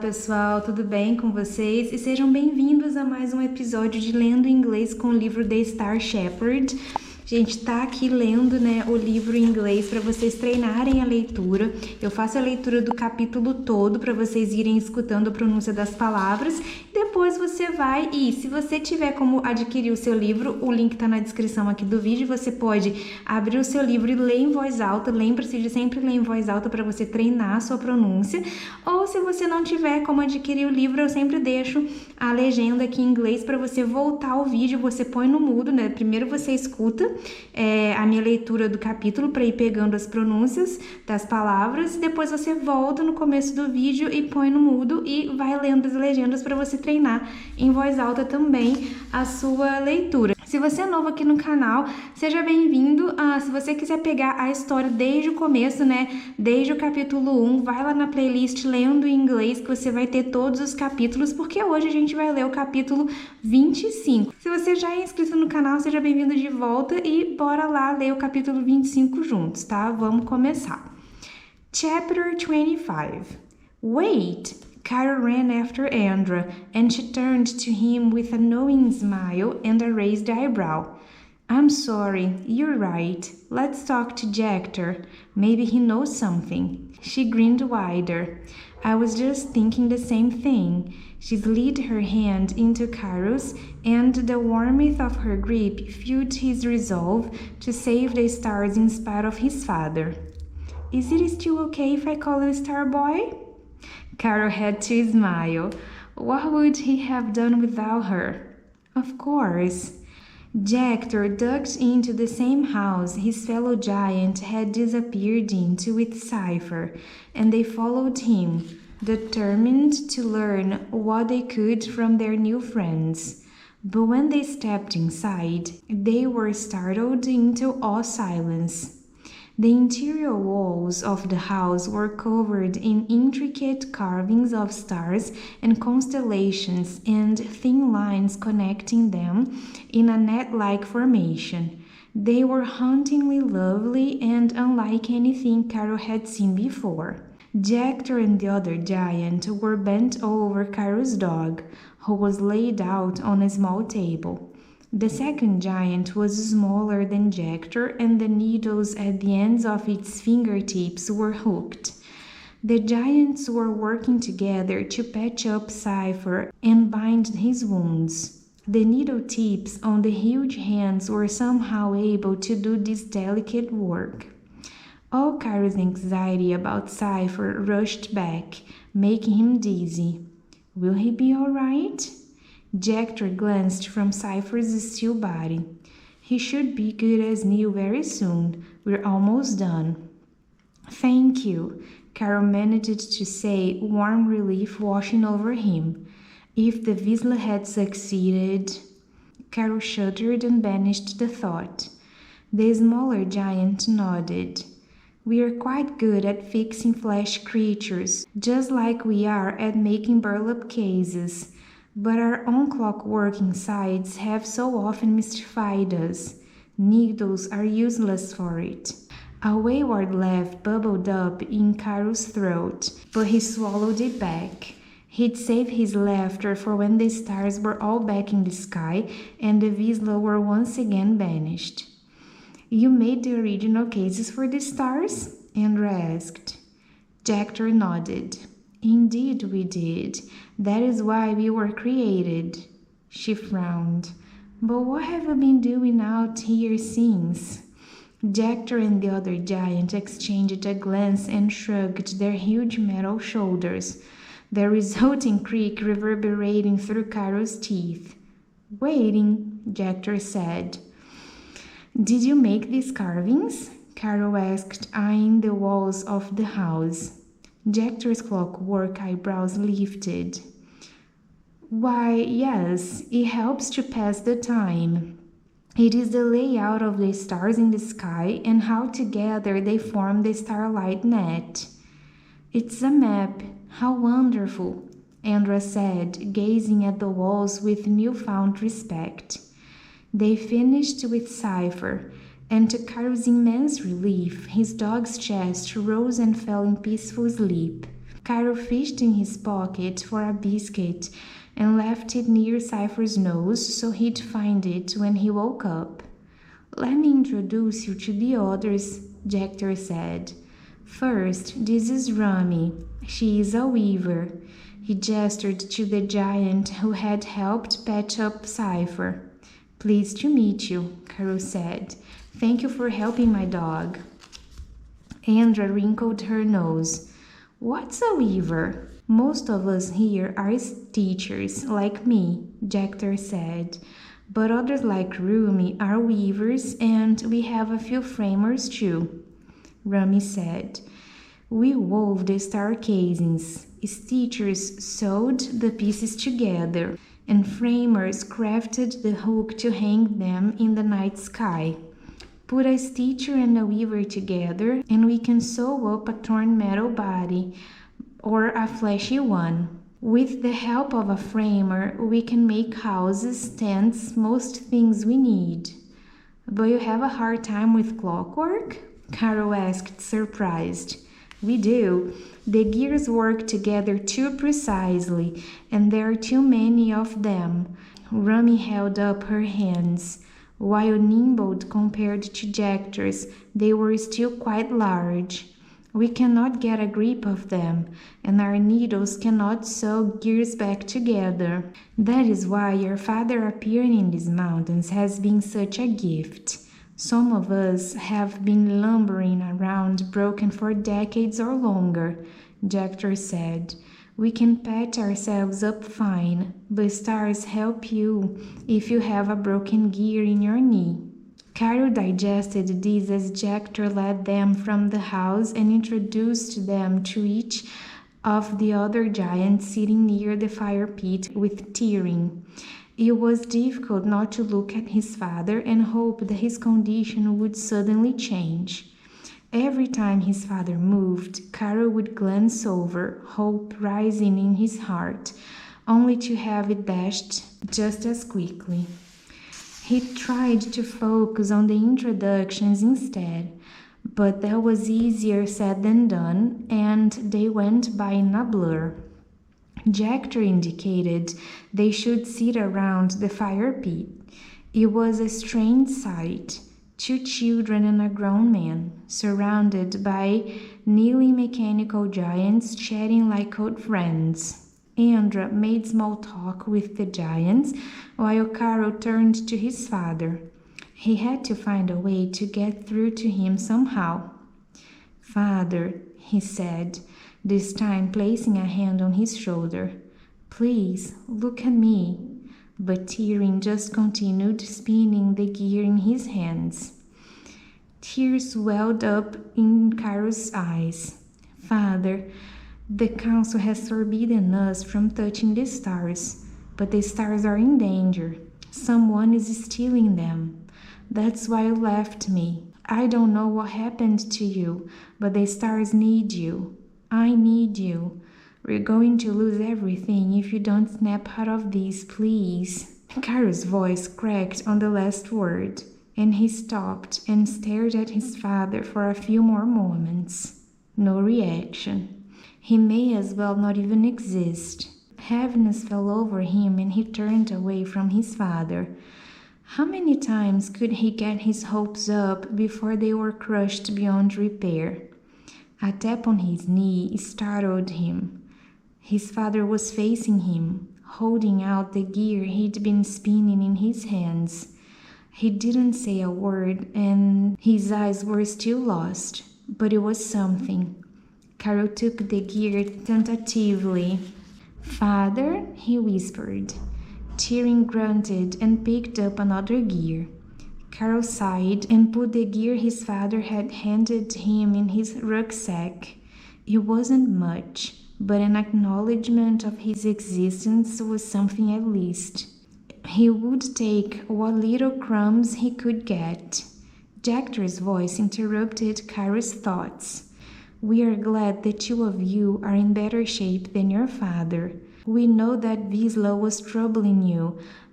pessoal, tudo bem com vocês? E sejam bem-vindos a mais um episódio de Lendo Inglês com o livro The Star Shepherd. A gente tá aqui lendo, o livro em inglês para vocês treinarem a leitura. Eu faço a leitura do capítulo todo para vocês irem escutando a pronúncia das palavras. Depois você vai e, se você tiver como adquirir o seu livro, o link tá na descrição aqui do vídeo. Você pode abrir o seu livro e ler em voz alta. Lembre-se de sempre ler em voz alta para você treinar a sua pronúncia. Ou se você não tiver como adquirir o livro, eu sempre deixo a legenda aqui em inglês para você voltar ao vídeo. Você põe no mudo, Primeiro você escuta a minha leitura do capítulo para ir pegando as pronúncias das palavras, e depois você volta no começo do vídeo e põe no mudo e vai lendo as legendas para você treinar em voz alta também a sua leitura. Se você é novo aqui no canal, seja bem-vindo. Se você quiser pegar a história desde o começo, desde o capítulo 1, vai lá na playlist Lendo em Inglês que você vai ter todos os capítulos, porque hoje a gente vai ler o capítulo 25. Se você já é inscrito no canal, seja bem-vindo de volta e bora lá ler o capítulo 25 juntos, tá? Vamos começar. Chapter 25. Wait! Carol ran after Andra, and she turned to him with a knowing smile and a raised eyebrow. I'm sorry, you're right. Let's talk to Jector. Maybe he knows something. She grinned wider. I was just thinking the same thing. She slid her hand into Carol's, and the warmth of her grip fueled his resolve to save the stars in spite of his father. Is it still okay if I call you Star Boy? Carol had to smile. What would he have done without her? Of course. Jector ducked into the same house his fellow giant had disappeared into with Cypher, and they followed him, determined to learn what they could from their new friends. But when they stepped inside, they were startled into awe silence. The interior walls of the house were covered in intricate carvings of stars and constellations and thin lines connecting them in a net-like formation. They were hauntingly lovely and unlike anything Carol had seen before. Jector and the other giant were bent over Carol's dog, who was laid out on a small table. The second giant was smaller than Jector, and the needles at the ends of its fingertips were hooked. The giants were working together to patch up Cypher and bind his wounds. The needle tips on the huge hands were somehow able to do this delicate work. All Carol's anxiety about Cypher rushed back, making him dizzy. Will he be all right? Jector glanced from Cypher's still body. He should be good as new very soon. We're almost done. Thank you, Carol managed to say, warm relief washing over him. If the Vizsla had succeeded... Carol shuddered and banished the thought. The smaller giant nodded. We are quite good at fixing flesh creatures, just like we are at making burlap cases. But our own clockwork insides have so often mystified us. Needles are useless for it. A wayward laugh bubbled up in Carol's throat, but he swallowed it back. He'd save his laughter for when the stars were all back in the sky and the Vizsla were once again banished. You made the original cases for the stars? Andra asked. Jector nodded. Indeed we did. That is why we were created. She frowned. But what have you been doing out here since? Jector and the other giant exchanged a glance and shrugged their huge metal shoulders, the resulting creak reverberating through Carol's teeth. Waiting, Jector said. Did you make these carvings? Carol asked, eyeing the walls of the house. Jector's clockwork eyebrows lifted. Why, yes, it helps to pass the time. It is the layout of the stars in the sky and how together they form the starlight net. It's a map. How wonderful, Andra said, gazing at the walls with newfound respect. They finished with Cypher, and to Carol's immense relief, his dog's chest rose and fell in peaceful sleep. Cairo fished in his pocket for a biscuit and left it near Cypher's nose so he'd find it when he woke up. "Let me introduce you to the others," Jector said. "First, this is Rummy. She is a weaver." He gestured to the giant who had helped patch up Cypher. "Pleased to meet you," Cairo said. "Thank you for helping my dog." Andra wrinkled her nose. "What's a weaver?" "Most of us here are teachers, like me," Jector said. "But others like Rumi are weavers, and we have a few framers too," Rumi said. "We wove the star casings. Stitchers sewed the pieces together, and framers crafted the hook to hang them in the night sky. Put a stitcher and a weaver together, and we can sew up a torn metal body or a fleshy one. With the help of a framer, we can make houses, tents, most things we need." "But you have a hard time with clockwork?" Cairo asked, surprised. "We do. The gears work together too precisely, and there are too many of them." Rumi held up her hands. While nimble compared to Jector's, they were still quite large. "We cannot get a grip of them, and our needles cannot sew gears back together. That is why your father appearing in these mountains has been such a gift. Some of us have been lumbering around broken for decades or longer," Jector said. "We can patch ourselves up fine, but stars help you if you have a broken gear in your knee." Cairo digested this as Jector led them from the house and introduced them to each of the other giants sitting near the fire pit with Tyrion. It was difficult not to look at his father and hope that his condition would suddenly change. Every time his father moved, Cairo would glance over, hope rising in his heart, only to have it dashed just as quickly. He tried to focus on the introductions instead, but that was easier said than done, and they went by in a blur. Jector indicated they should sit around the fire pit. It was a strange sight. 2 children and a grown man, surrounded by nearly mechanical giants chatting like old friends. Andra made small talk with the giants, while Cairo turned to his father. He had to find a way to get through to him somehow. "Father," he said, this time placing a hand on his shoulder, "please, look at me." But Tyrion just continued spinning the gear in his hands. Tears welled up in Cairo's eyes. "Father, the council has forbidden us from touching the stars, but the stars are in danger. Someone is stealing them. That's why you left me. I don't know what happened to you, but the stars need you. I need you. We're going to lose everything if you don't snap out of this, please." Cairo's voice cracked on the last word, and he stopped and stared at his father for a few more moments. No reaction. He may as well not even exist. Heaviness fell over him and he turned away from his father. How many times could he get his hopes up before they were crushed beyond repair? A tap on his knee startled him. His father was facing him, holding out the gear he'd been spinning in his hands. He didn't say a word and his eyes were still lost, but it was something. Cairo took the gear tentatively. "Father," he whispered. Tyrion grunted and picked up another gear. Cairo sighed and put the gear his father had handed him in his rucksack. It wasn't much, but an acknowledgement of his existence was something at least. He would take what little crumbs he could get. Jector's voice interrupted Cairo's thoughts. "We are glad the 2 of you are in better shape than your father. We know that Wisla was troubling you,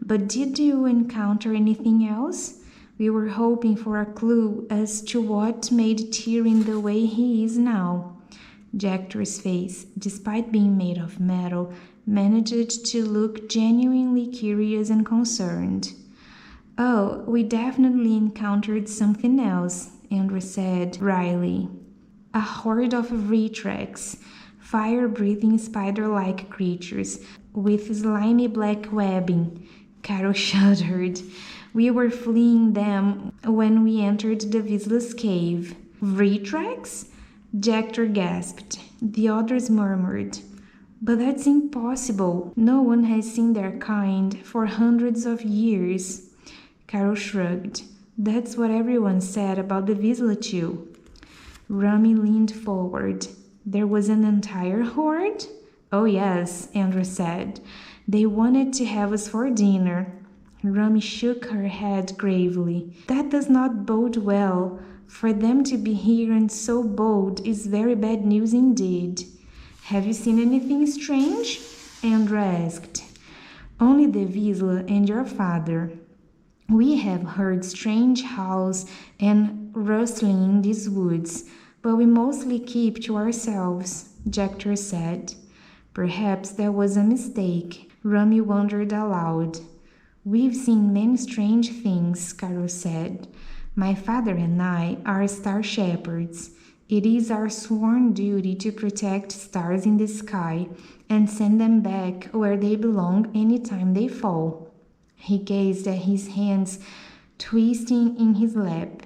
but did you encounter anything else? We were hoping for a clue as to what made Tyrion the way he is now." Jector's face, despite being made of metal, managed to look genuinely curious and concerned. "Oh, we definitely encountered something else," Andrew said wryly. "A horde of Vreetreks, fire-breathing spider-like creatures with slimy black webbing." Carol shuddered. "We were fleeing them when we entered the Visla's cave." "Vreetreks?" Jector gasped. The others murmured. "But that's impossible. No one has seen their kind for hundreds of years." Carol shrugged. "That's what everyone said about the Visla too." Rami leaned forward. "There was an entire horde?" "Oh yes," Andrew said. "They wanted to have us for dinner." Rami shook her head gravely. "That does not bode well. For them to be here and so bold is very bad news indeed." "Have you seen anything strange?" Andrew asked. "Only the Visla and your father. We have heard strange howls and rustling in these woods, but we mostly keep to ourselves," Jector said. Perhaps there was a mistake, Rami wondered aloud. "We've seen many strange things," Carol said. "My father and I are star shepherds. It is our sworn duty to protect stars in the sky and send them back where they belong any time they fall." He gazed at his hands twisting in his lap.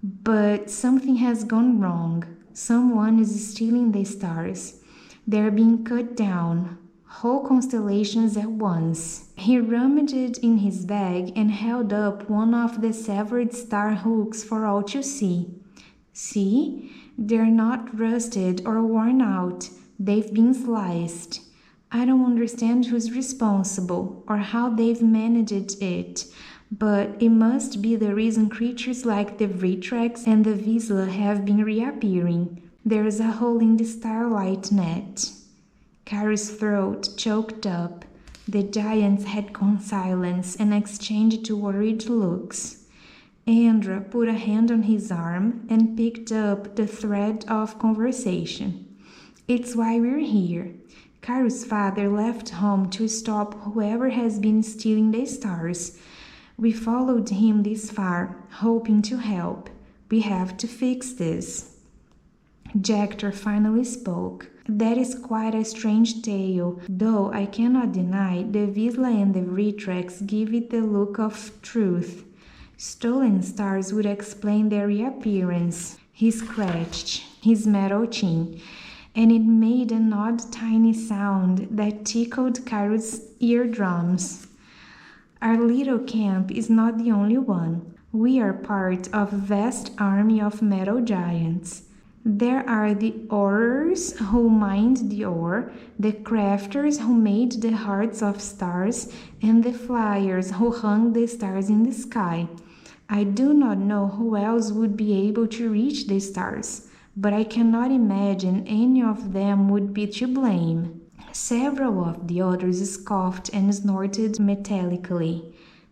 "But something has gone wrong. Someone is stealing the stars. They're being cut down, whole constellations at once." He rummaged in his bag and held up one of the severed star hooks for all to see. "See? They're not rusted or worn out. They've been sliced. I don't understand who's responsible or how they've managed it, but it must be the reason creatures like the Vreetreks and the Visla have been reappearing. There's a hole in the starlight net." Carol's throat choked up. The giants had gone silent and exchanged worried looks. Andrew put a hand on his arm and picked up the thread of conversation. "It's why we're here. Carol's father left home to stop whoever has been stealing the stars. We followed him this far, hoping to help. We have to fix this." Jector finally spoke. "That is quite a strange tale, though I cannot deny the Visla and the Vreetreks give it the look of truth. Stolen stars would explain their reappearance." He scratched his metal chin, and it made an odd tiny sound that tickled Carol's eardrums. "Our little camp is not the only one. We are part of a vast army of metal giants. There are the orers who mined the ore, the crafters who made the hearts of stars, and the flyers who hung the stars in the sky. I do not know who else would be able to reach the stars, but I cannot imagine any of them would be to blame." Several of the others scoffed and snorted metallically.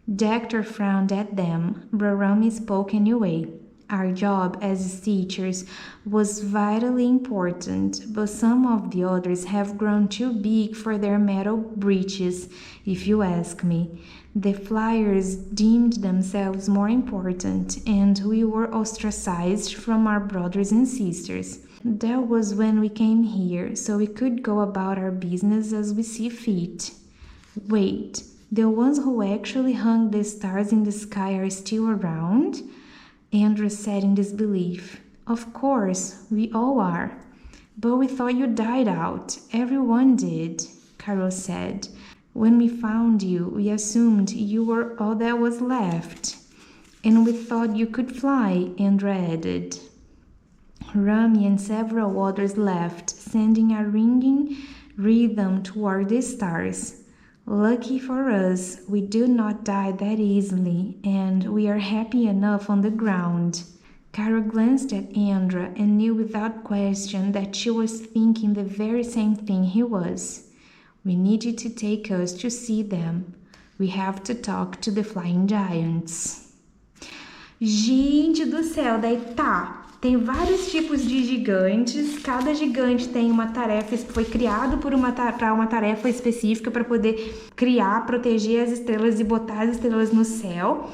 Jector frowned at them, but Rami spoke anyway. "Our job as teachers was vitally important, but some of the others have grown too big for their metal breeches, if you ask me. The flyers deemed themselves more important, and we were ostracized from our brothers and sisters. That was when we came here, so we could go about our business as we see fit." "Wait, the ones who actually hung the stars in the sky are still around?" Andrew said in disbelief. "Of course, we all are." "But we thought you died out. Everyone did," Carol said. "When we found you, we assumed you were all that was left." "And we thought you could fly," Andrew added. Rami and several others laughed, sending a ringing rhythm toward the stars. "Lucky for us, we do not die that easily, and we are happy enough on the ground." Carol glanced at Andrew and knew without question that she was thinking the very same thing he was. "We need you to take us to see them. We have to talk to the flying giants." Gente do céu, daí tá. tem vários tipos de gigantes, cada gigante tem uma tarefa, foi criado para uma tarefa específica para poder criar, proteger as estrelas e botar as estrelas no céu.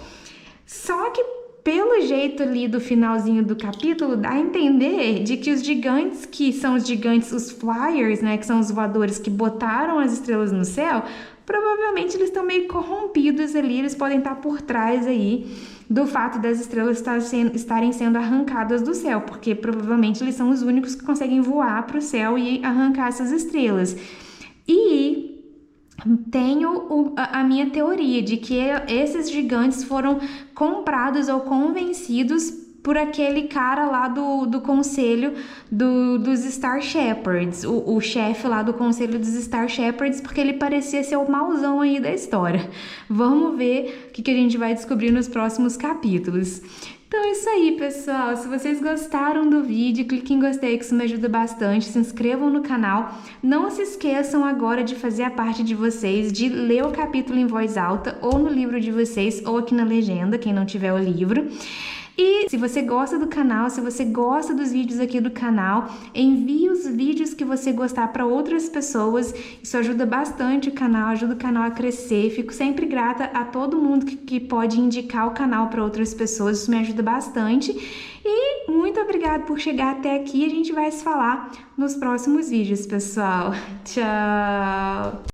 Só que pelo jeito ali do finalzinho do capítulo, dá a entender de que os gigantes, que são os gigantes, os flyers, né, que são os voadores que botaram as estrelas no céu, provavelmente eles estão meio corrompidos ali, eles podem estar por trás aí do fato das estrelas estarem sendo arrancadas do céu, porque provavelmente eles são os únicos que conseguem voar para o céu e arrancar essas estrelas. E tenho a minha teoria de que esses gigantes foram comprados ou convencidos por aquele cara lá do conselho dos Star Shepherds, o chefe lá do conselho dos Star Shepherds, porque ele parecia ser o mauzão aí da história. Vamos ver o que a gente vai descobrir nos próximos capítulos. Então é isso aí, pessoal. Se vocês gostaram do vídeo, clique em gostei, que isso me ajuda bastante. Se inscrevam no canal. Não se esqueçam agora de fazer a parte de vocês, de ler o capítulo em voz alta, ou no livro de vocês, ou aqui na legenda, quem não tiver o livro. E se você gosta do canal, se você gosta dos vídeos aqui do canal, envie os vídeos que você gostar para outras pessoas. Isso ajuda bastante o canal, ajuda o canal a crescer. Fico sempre grata a todo mundo que pode indicar o canal para outras pessoas. Isso me ajuda bastante. E muito obrigada por chegar até aqui. A gente vai se falar nos próximos vídeos, pessoal. Tchau!